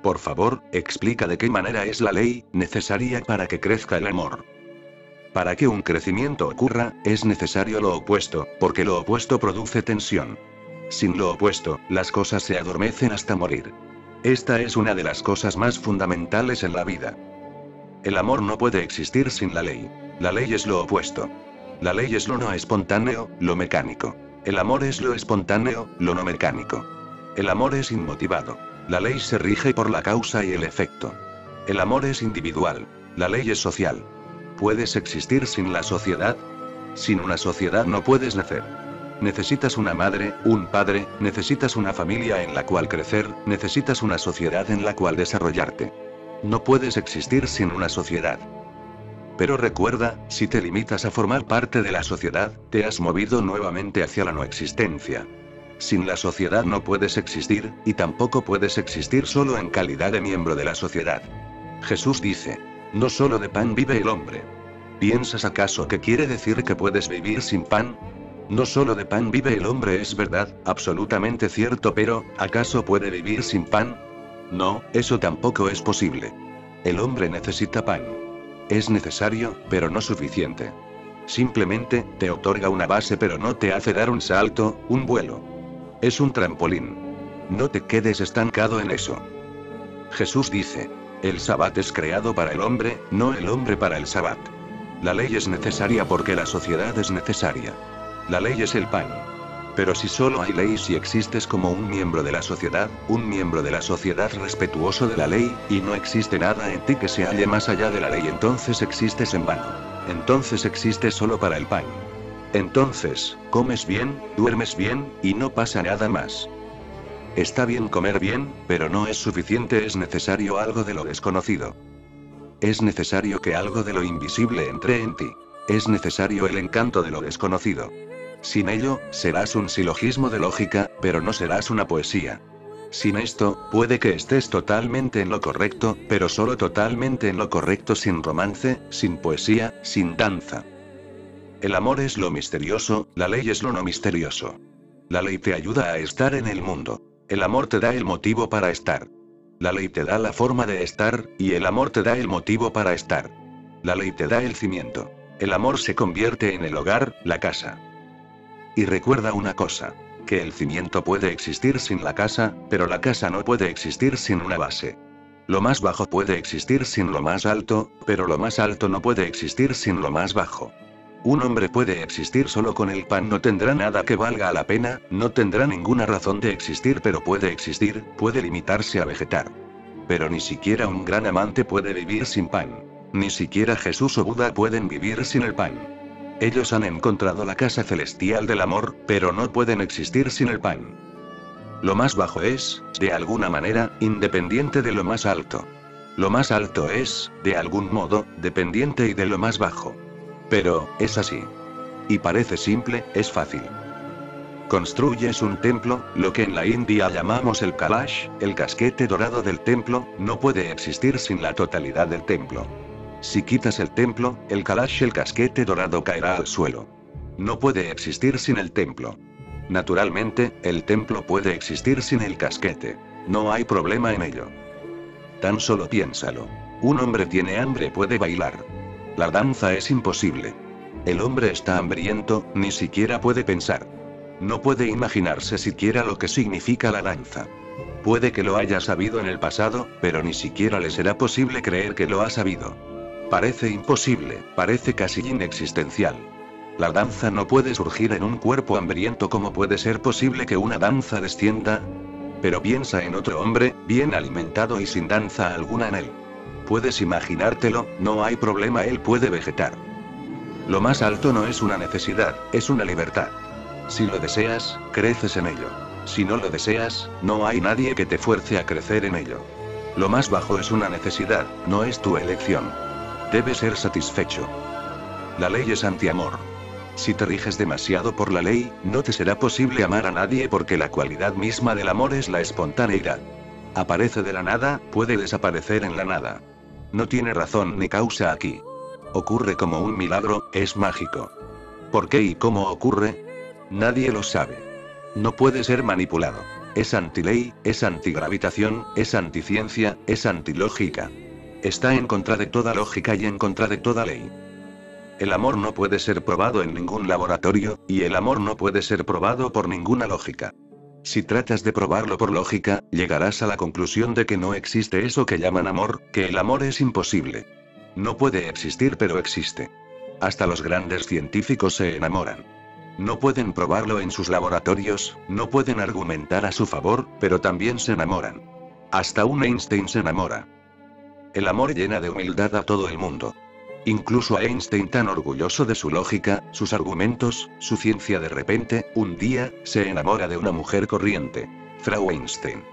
Por favor, explica de qué manera es la ley necesaria para que crezca el amor. Para que un crecimiento ocurra, es necesario lo opuesto, porque lo opuesto produce tensión. Sin lo opuesto, las cosas se adormecen hasta morir. Esta es una de las cosas más fundamentales en la vida. El amor no puede existir sin la ley. La ley es lo opuesto. La ley es lo no espontáneo, lo mecánico. El amor es lo espontáneo, lo no mecánico. El amor es inmotivado. La ley se rige por la causa y el efecto. El amor es individual. La ley es social. ¿Puedes existir sin la sociedad? Sin una sociedad no puedes nacer. Necesitas una madre, un padre, necesitas una familia en la cual crecer, necesitas una sociedad en la cual desarrollarte. No puedes existir sin una sociedad. Pero recuerda, si te limitas a formar parte de la sociedad, te has movido nuevamente hacia la no existencia. Sin la sociedad no puedes existir, y tampoco puedes existir solo en calidad de miembro de la sociedad. Jesús dice, no solo de pan vive el hombre. ¿Piensas acaso que quiere decir que puedes vivir sin pan? No solo de pan vive el hombre es verdad, absolutamente cierto, pero, ¿acaso puede vivir sin pan? No, eso tampoco es posible. El hombre necesita pan. Es necesario, pero no suficiente. Simplemente, te otorga una base pero no te hace dar un salto, un vuelo. Es un trampolín. No te quedes estancado en eso. Jesús dice: el Sabbat es creado para el hombre, no el hombre para el Sabbat. La ley es necesaria porque la sociedad es necesaria. La ley es el pan. Pero si solo hay ley si existes como un miembro de la sociedad respetuoso de la ley, y no existe nada en ti que se halle más allá de la ley, entonces existes en vano. Entonces existes solo para el pan. Entonces, comes bien, duermes bien, y no pasa nada más. Está bien comer bien, pero no es suficiente, es necesario algo de lo desconocido. Es necesario que algo de lo invisible entre en ti. Es necesario el encanto de lo desconocido. Sin ello, serás un silogismo de lógica, pero no serás una poesía. Sin esto, puede que estés totalmente en lo correcto, pero solo totalmente en lo correcto, sin romance, sin poesía, sin danza. El amor es lo misterioso, la ley es lo no misterioso. La ley te ayuda a estar en el mundo. El amor te da el motivo para estar. La ley te da la forma de estar, y el amor te da el motivo para estar. La ley te da el cimiento. El amor se convierte en el hogar, la casa. Y recuerda una cosa, que el cimiento puede existir sin la casa, pero la casa no puede existir sin una base. Lo más bajo puede existir sin lo más alto, pero lo más alto no puede existir sin lo más bajo. Un hombre puede existir solo con el pan, no tendrá nada que valga la pena, no tendrá ninguna razón de existir, pero puede existir, puede limitarse a vegetar. Pero ni siquiera un gran amante puede vivir sin pan. Ni siquiera Jesús o Buda pueden vivir sin el pan. Ellos han encontrado la casa celestial del amor, pero no pueden existir sin el pan. Lo más bajo es, de alguna manera, independiente de lo más alto. Lo más alto es, de algún modo, dependiente y de lo más bajo. Pero, es así. Y parece simple, es fácil. Construyes un templo, lo que en la India llamamos el Kalash, el casquete dorado del templo, no puede existir sin la totalidad del templo. Si quitas el templo, el Kalash, el casquete dorado, caerá al suelo. No puede existir sin el templo. Naturalmente, el templo puede existir sin el casquete. No hay problema en ello. Tan solo piénsalo. Un hombre tiene hambre, puede bailar. La danza es imposible. El hombre está hambriento, ni siquiera puede pensar. No puede imaginarse siquiera lo que significa la danza. Puede que lo haya sabido en el pasado, pero ni siquiera le será posible creer que lo ha sabido. Parece imposible, parece casi inexistencial. La danza no puede surgir en un cuerpo hambriento. ¿Cómo puede ser posible que una danza descienda? Pero piensa en otro hombre, bien alimentado y sin danza alguna en él. Puedes imaginártelo, no hay problema, él puede vegetar. Lo más alto no es una necesidad, es una libertad. Si lo deseas, creces en ello. Si no lo deseas, no hay nadie que te fuerce a crecer en ello. Lo más bajo es una necesidad, no es tu elección. Debes ser satisfecho. La ley es antiamor. Si te riges demasiado por la ley, no te será posible amar a nadie porque la cualidad misma del amor es la espontaneidad. Aparece de la nada, puede desaparecer en la nada. No tiene razón ni causa aquí. Ocurre como un milagro, es mágico. ¿Por qué y cómo ocurre? Nadie lo sabe. No puede ser manipulado. Es antiley, es antigravitación, es anticiencia, es antilógica. Está en contra de toda lógica y en contra de toda ley. El amor no puede ser probado en ningún laboratorio, y el amor no puede ser probado por ninguna lógica. Si tratas de probarlo por lógica, llegarás a la conclusión de que no existe eso que llaman amor, que el amor es imposible. No puede existir, pero existe. Hasta los grandes científicos se enamoran. No pueden probarlo en sus laboratorios, no pueden argumentar a su favor, pero también se enamoran. Hasta un Einstein se enamora. El amor llena de humildad a todo el mundo. Incluso a Einstein, tan orgulloso de su lógica, sus argumentos, su ciencia, de repente, un día, se enamora de una mujer corriente. Frau Einstein.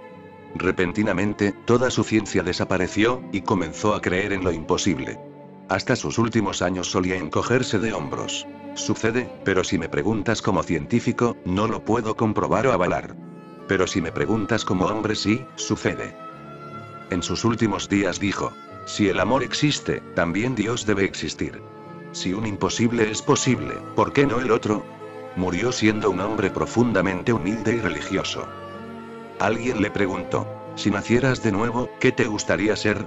Repentinamente, toda su ciencia desapareció, y comenzó a creer en lo imposible. Hasta sus últimos años solía encogerse de hombros. Sucede, pero si me preguntas como científico, no lo puedo comprobar o avalar. Pero si me preguntas como hombre, sí, sucede. En sus últimos días dijo: si el amor existe, también Dios debe existir. Si un imposible es posible, ¿por qué no el otro? Murió siendo un hombre profundamente humilde y religioso. Alguien le preguntó: si nacieras de nuevo, ¿qué te gustaría ser?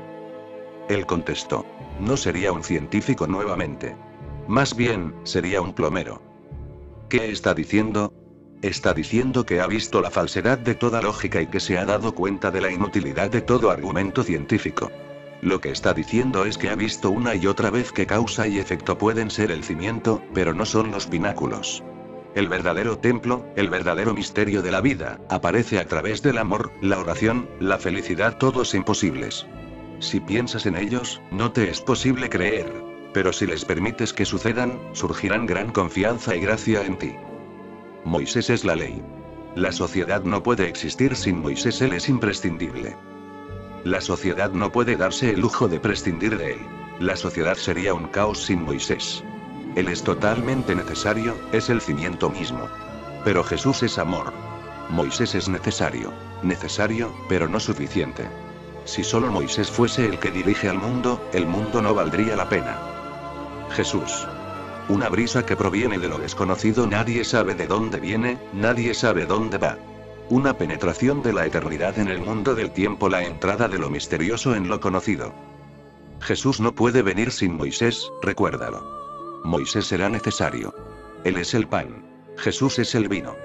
Él contestó. No sería un científico nuevamente. Más bien, sería un plomero. ¿Qué está diciendo? Está diciendo que ha visto la falsedad de toda lógica y que se ha dado cuenta de la inutilidad de todo argumento científico. Lo que está diciendo es que ha visto una y otra vez que causa y efecto pueden ser el cimiento, pero no son los pináculos. El verdadero templo, el verdadero misterio de la vida, aparece a través del amor, la oración, la felicidad, todos imposibles. Si piensas en ellos, no te es posible creer. Pero si les permites que sucedan, surgirán gran confianza y gracia en ti. Moisés es la ley. La sociedad no puede existir sin Moisés, él es imprescindible. La sociedad no puede darse el lujo de prescindir de él. La sociedad sería un caos sin Moisés. Él es totalmente necesario, es el cimiento mismo. Pero Jesús es amor. Moisés es necesario, pero no suficiente. Si solo Moisés fuese el que dirige al mundo, el mundo no valdría la pena. Jesús. Una brisa que proviene de lo desconocido, nadie sabe de dónde viene, nadie sabe dónde va. Una penetración de la eternidad en el mundo del tiempo, la entrada de lo misterioso en lo conocido. Jesús no puede venir sin Moisés, recuérdalo. Moisés será necesario. Él es el pan. Jesús es el vino.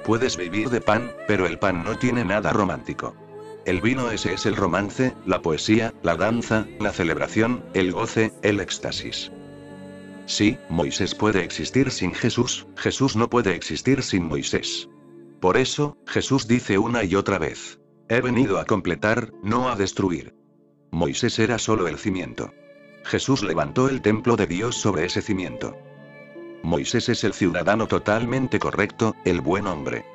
Puedes vivir de pan, pero el pan no tiene nada romántico. El vino, ese es el romance, la poesía, la danza, la celebración, el goce, el éxtasis. Sí, Moisés puede existir sin Jesús, Jesús no puede existir sin Moisés. Por eso, Jesús dice una y otra vez: he venido a completar, no a destruir. Moisés era solo el cimiento. Jesús levantó el templo de Dios sobre ese cimiento. Moisés es el ciudadano totalmente correcto, el buen hombre.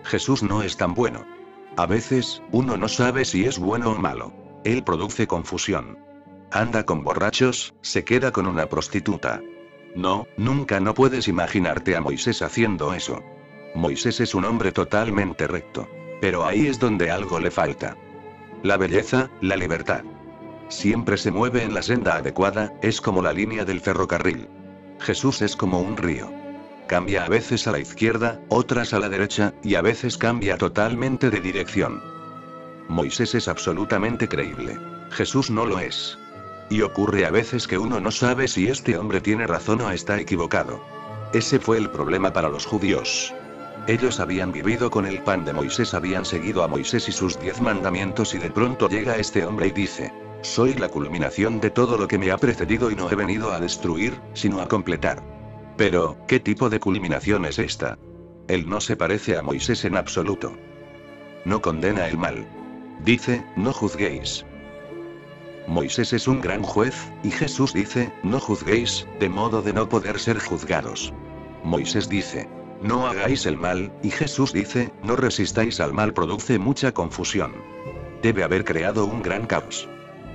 Jesús no es tan bueno. A veces, uno no sabe si es bueno o malo. Él produce confusión. Anda con borrachos, se queda con una prostituta. No, nunca no puedes imaginarte a Moisés haciendo eso. Moisés es un hombre totalmente recto. Pero ahí es donde algo le falta. La belleza, la libertad. Siempre se mueve en la senda adecuada, es como la línea del ferrocarril. Jesús es como un río. Cambia a veces a la izquierda, otras a la derecha, y a veces cambia totalmente de dirección. Moisés es absolutamente creíble. Jesús no lo es. Y ocurre a veces que uno no sabe si este hombre tiene razón o está equivocado. Ese fue el problema para los judíos. Ellos habían vivido con el pan de Moisés, habían seguido a Moisés y sus 10 mandamientos, y de pronto llega este hombre y dice: soy la culminación de todo lo que me ha precedido y no he venido a destruir, sino a completar. Pero, ¿qué tipo de culminación es esta? Él no se parece a Moisés en absoluto. No condena el mal. Dice: no juzguéis. Moisés es un gran juez, y Jesús dice: no juzguéis, de modo de no poder ser juzgados. Moisés dice: no hagáis el mal, y Jesús dice: no resistáis al mal. Produce mucha confusión. Debe haber creado un gran caos.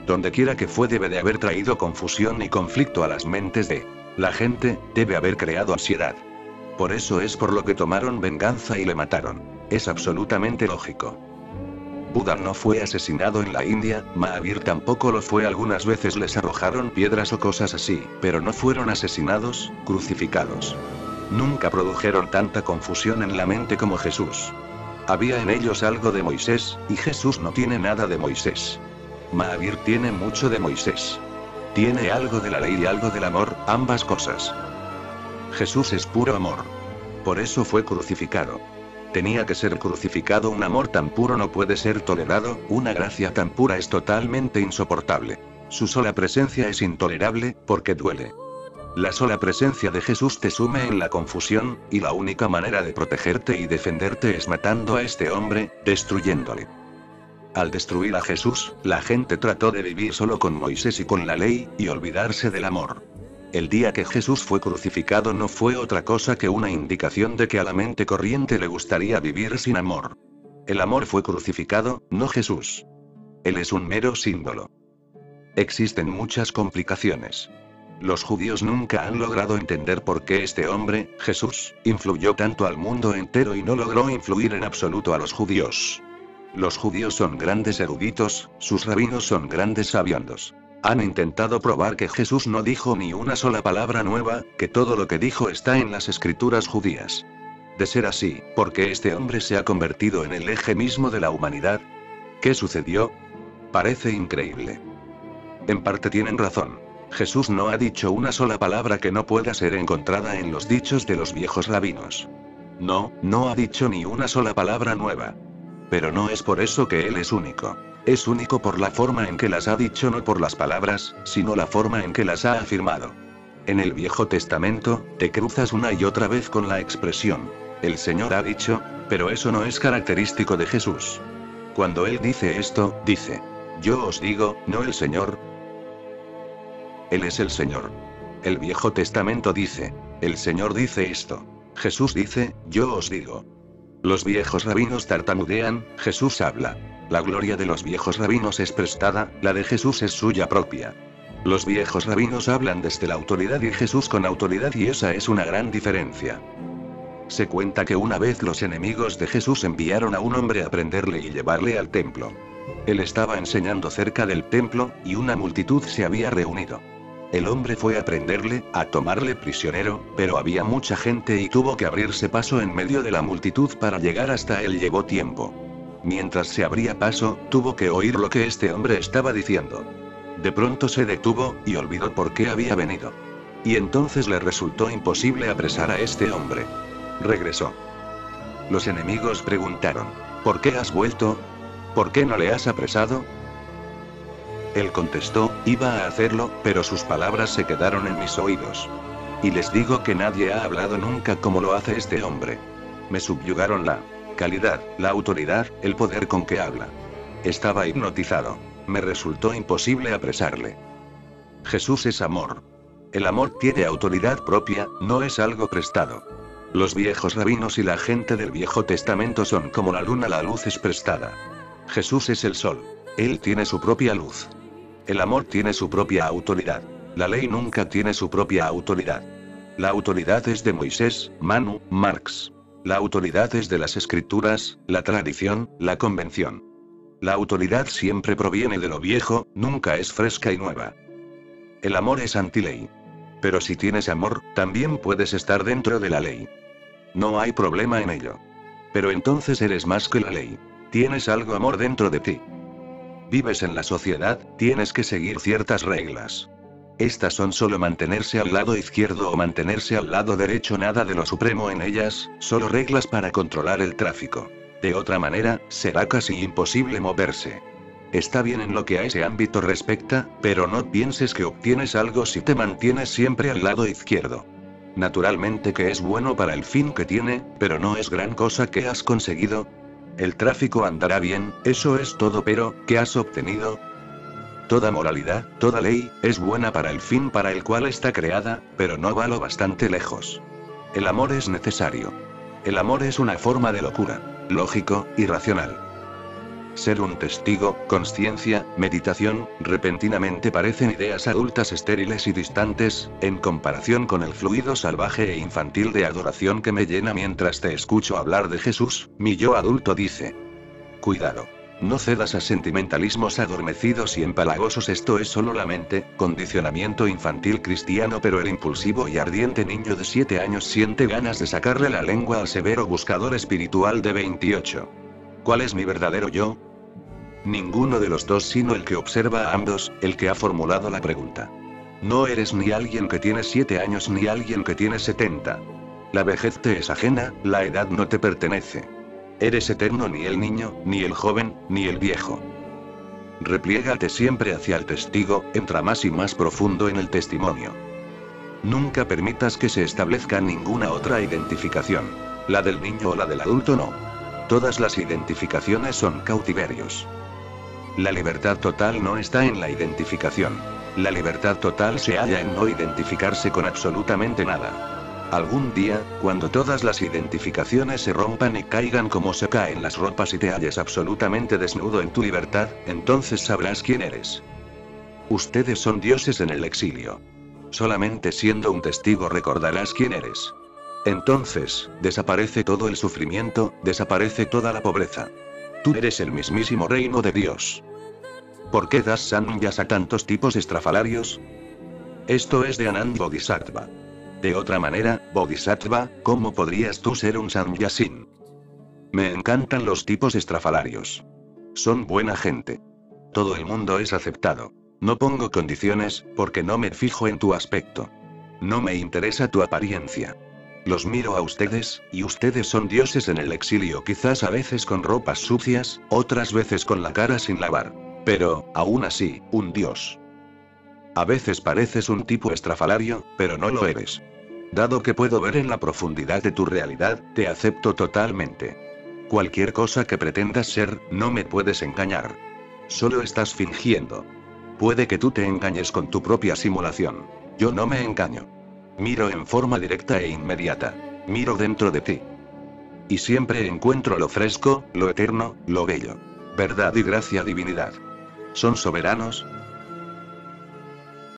Donde quiera que fue, debe de haber traído confusión y conflicto a las mentes de la gente, debe haber creado ansiedad. Por eso es por lo que tomaron venganza y le mataron. Es absolutamente lógico. Buda no fue asesinado en la India, Mahavir tampoco lo fue. Algunas veces les arrojaron piedras o cosas así, pero no fueron asesinados, crucificados. Nunca produjeron tanta confusión en la mente como Jesús. Había en ellos algo de Moisés, y Jesús no tiene nada de Moisés. Mahavir tiene mucho de Moisés. Tiene algo de la ley y algo del amor, ambas cosas. Jesús es puro amor. Por eso fue crucificado. Tenía que ser crucificado. Un amor tan puro no puede ser tolerado, una gracia tan pura es totalmente insoportable. Su sola presencia es intolerable, porque duele. La sola presencia de Jesús te sume en la confusión, y la única manera de protegerte y defenderte es matando a este hombre, destruyéndole. Al destruir a Jesús, la gente trató de vivir solo con Moisés y con la ley, y olvidarse del amor. El día que Jesús fue crucificado no fue otra cosa que una indicación de que a la mente corriente le gustaría vivir sin amor. El amor fue crucificado, no Jesús. Él es un mero símbolo. Existen muchas complicaciones. Los judíos nunca han logrado entender por qué este hombre, Jesús, influyó tanto al mundo entero y no logró influir en absoluto a los judíos. Los judíos son grandes eruditos, sus rabinos son grandes sabiondos. Han intentado probar que Jesús no dijo ni una sola palabra nueva, que todo lo que dijo está en las escrituras judías. De ser así, ¿por qué este hombre se ha convertido en el eje mismo de la humanidad? ¿Qué sucedió? Parece increíble. En parte tienen razón. Jesús no ha dicho una sola palabra que no pueda ser encontrada en los dichos de los viejos rabinos. No, no ha dicho ni una sola palabra nueva. Pero no es por eso que Él es único. Es único por la forma en que las ha dicho, no por las palabras, sino la forma en que las ha afirmado. En el Viejo Testamento, te cruzas una y otra vez con la expresión, el Señor ha dicho, pero eso no es característico de Jesús. Cuando Él dice esto, dice, yo os digo, no el Señor. Él es el Señor. El Viejo Testamento dice, el Señor dice esto. Jesús dice, yo os digo. Los viejos rabinos tartamudean, Jesús habla. La gloria de los viejos rabinos es prestada, la de Jesús es suya propia. Los viejos rabinos hablan desde la autoridad y Jesús con autoridad, y esa es una gran diferencia. Se cuenta que una vez los enemigos de Jesús enviaron a un hombre a prenderle y llevarle al templo. Él estaba enseñando cerca del templo, y una multitud se había reunido. El hombre fue a prenderle, a tomarle prisionero, pero había mucha gente y tuvo que abrirse paso en medio de la multitud para llegar hasta él. Llevó tiempo. Mientras se abría paso, tuvo que oír lo que este hombre estaba diciendo. De pronto se detuvo, y olvidó por qué había venido. Y entonces le resultó imposible apresar a este hombre. Regresó. Los enemigos preguntaron, ¿por qué has vuelto? ¿Por qué no le has apresado? Él contestó, iba a hacerlo, pero sus palabras se quedaron en mis oídos. Y les digo que nadie ha hablado nunca como lo hace este hombre. Me subyugaron la calidad, la autoridad, el poder con que habla. Estaba hipnotizado. Me resultó imposible apresarle. Jesús es amor. El amor tiene autoridad propia, no es algo prestado. Los viejos rabinos y la gente del Viejo Testamento son como la luna, la luz es prestada. Jesús es el sol. Él tiene su propia luz. El amor tiene su propia autoridad. La ley nunca tiene su propia autoridad. La autoridad es de Moisés, Manu, Marx. La autoridad es de las escrituras, la tradición, la convención. La autoridad siempre proviene de lo viejo, nunca es fresca y nueva. El amor es antiley. Pero si tienes amor, también puedes estar dentro de la ley. No hay problema en ello. Pero entonces eres más que la ley. Tienes algo amor dentro de ti. Vives en la sociedad, tienes que seguir ciertas reglas. Estas son solo mantenerse al lado izquierdo o mantenerse al lado derecho, nada de lo supremo en ellas, solo reglas para controlar el tráfico. De otra manera, será casi imposible moverse. Está bien en lo que a ese ámbito respecta, pero no pienses que obtienes algo si te mantienes siempre al lado izquierdo. Naturalmente que es bueno para el fin que tiene, pero no es gran cosa que has conseguido. El tráfico andará bien, eso es todo, pero, ¿qué has obtenido? Toda moralidad, toda ley, es buena para el fin para el cual está creada, pero no va lo bastante lejos. El amor es necesario. El amor es una forma de locura, lógico, irracional. Ser un testigo, consciencia, meditación, repentinamente parecen ideas adultas estériles y distantes, en comparación con el fluido salvaje e infantil de adoración que me llena mientras te escucho hablar de Jesús. Mi yo adulto dice: cuidado. No cedas a sentimentalismos adormecidos y empalagosos, esto es solo la mente, condicionamiento infantil cristiano, pero el impulsivo y ardiente niño de 7 años siente ganas de sacarle la lengua al severo buscador espiritual de 28. ¿Cuál es mi verdadero yo? Ninguno de los dos, sino el que observa a ambos, el que ha formulado la pregunta. No eres ni alguien que tiene 7 años ni alguien que tiene 70. La vejez te es ajena, la edad no te pertenece. Eres eterno, ni el niño, ni el joven, ni el viejo. Repliégate siempre hacia el testigo, entra más y más profundo en el testimonio. Nunca permitas que se establezca ninguna otra identificación. La del niño o la del adulto no. Todas las identificaciones son cautiverios. La libertad total no está en la identificación. La libertad total se halla en no identificarse con absolutamente nada. Algún día, cuando todas las identificaciones se rompan y caigan como se caen las ropas y te halles absolutamente desnudo en tu libertad, entonces sabrás quién eres. Ustedes son dioses en el exilio. Solamente siendo un testigo recordarás quién eres. Entonces, desaparece todo el sufrimiento, desaparece toda la pobreza. Tú eres el mismísimo reino de Dios. ¿Por qué das sanyas a tantos tipos estrafalarios? Esto es de Anand Bodhisattva. De otra manera, Bodhisattva, ¿cómo podrías tú ser un sannyasin? Me encantan los tipos estrafalarios. Son buena gente. Todo el mundo es aceptado. No pongo condiciones, porque no me fijo en tu aspecto. No me interesa tu apariencia. Los miro a ustedes, y ustedes son dioses en el exilio, quizás a veces con ropas sucias, otras veces con la cara sin lavar. Pero, aún así, un dios. A veces pareces un tipo estrafalario, pero no lo eres. Dado que puedo ver en la profundidad de tu realidad, te acepto totalmente. Cualquier cosa que pretendas ser, no me puedes engañar. Solo estás fingiendo. Puede que tú te engañes con tu propia simulación. Yo no me engaño. Miro en forma directa e inmediata. Miro dentro de ti. Y siempre encuentro lo fresco, lo eterno, lo bello. Verdad y gracia, divinidad. Son soberanos,